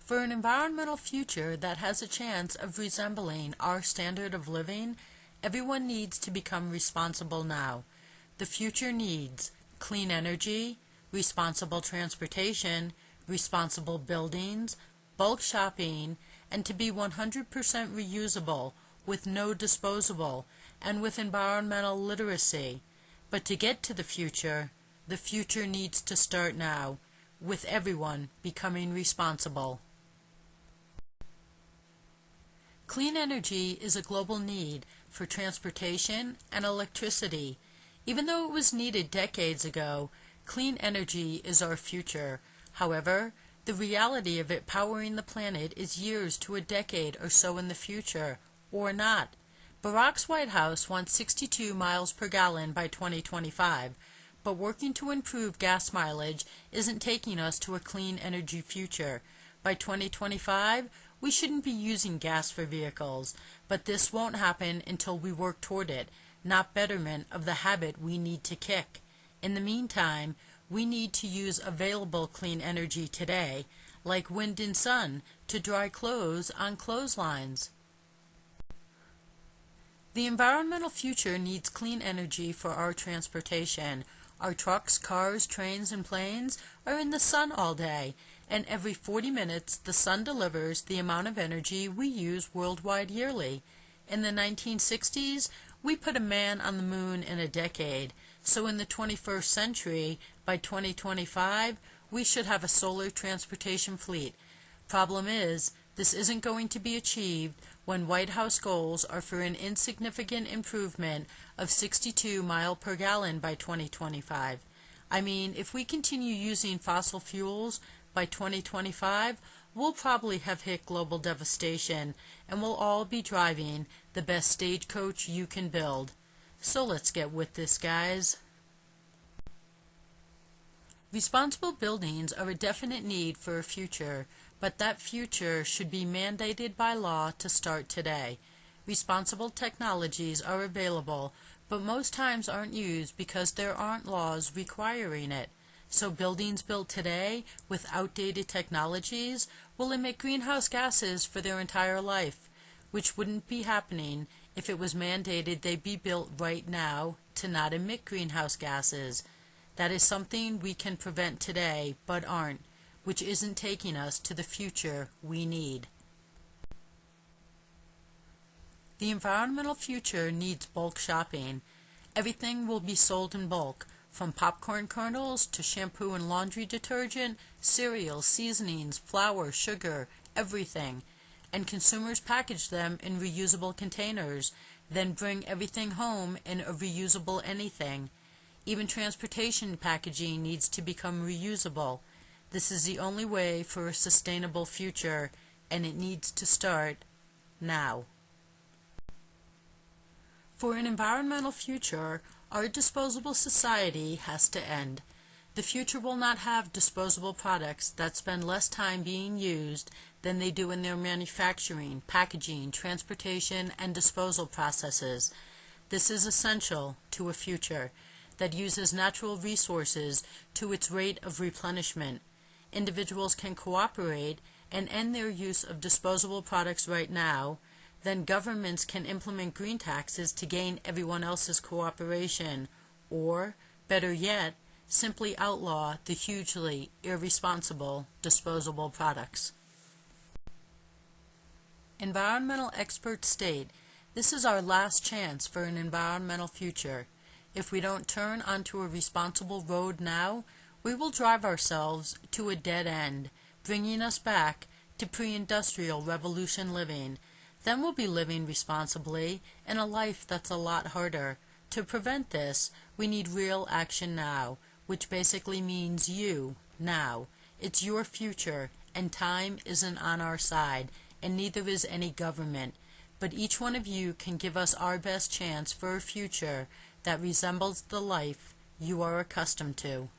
For an environmental future that has a chance of resembling our standard of living, everyone needs to become responsible now. The future needs clean energy, responsible transportation, responsible buildings, bulk shopping, and to be 100% reusable with no disposable and with environmental literacy. But to get to the future needs to start now, with everyone becoming responsible. Clean energy is a global need for transportation and electricity. Even though it was needed decades ago, clean energy is our future. However, the reality of it powering the planet is years to a decade or so in the future, or not. Barack's White House wants 62 miles per gallon by 2025, but working to improve gas mileage isn't taking us to a clean energy future. By 2025, we shouldn't be using gas for vehicles, but this won't happen until we work toward it, not betterment of the habit we need to kick. In the meantime, we need to use available clean energy today, like wind and sun, to dry clothes on clotheslines. The environmental future needs clean energy for our transportation. Our trucks, cars, trains, and planes are in the sun all day, and every 40 minutes the sun delivers the amount of energy we use worldwide yearly. In the 1960s, we put a man on the moon in a decade, so in the 21st century, by 2025, we should have a solar transportation fleet. Problem is, this isn't going to be achieved when White House goals are for an insignificant improvement of 62 miles per gallon by 2025. I mean, if we continue using fossil fuels, by 2025, we'll probably have hit global devastation, and we'll all be driving the best stagecoach you can build. So let's get with this, guys. Responsible buildings are a definite need for a future, but that future should be mandated by law to start today. Responsible technologies are available, but most times aren't used because there aren't laws requiring it. So buildings built today with outdated technologies will emit greenhouse gases for their entire life, which wouldn't be happening if it was mandated they be built right now to not emit greenhouse gases. That is something we can prevent today, but aren't, which isn't taking us to the future we need. The environmental future needs bulk shopping. Everything will be sold in bulk, from popcorn kernels to shampoo and laundry detergent, cereal, seasonings, flour, sugar, everything. And consumers package them in reusable containers, then bring everything home in a reusable anything. Even transportation packaging needs to become reusable. This is the only way for a sustainable future, and it needs to start now. For an environmental future, our disposable society has to end. The future will not have disposable products that spend less time being used than they do in their manufacturing, packaging, transportation, and disposal processes. This is essential to a future that uses natural resources to its rate of replenishment. Individuals can cooperate and end their use of disposable products right now, then governments can implement green taxes to gain everyone else's cooperation, or, better yet, simply outlaw the hugely irresponsible disposable products. Environmental experts state, this is our last chance for an environmental future. If we don't turn onto a responsible road now, we will drive ourselves to a dead end, bringing us back to pre-industrial revolution living. Then we'll be living responsibly in a life that's a lot harder. To prevent this, we need real action now, which basically means you, now. It's your future, and time isn't on our side, and neither is any government. But each one of you can give us our best chance for a future that resembles the life you are accustomed to.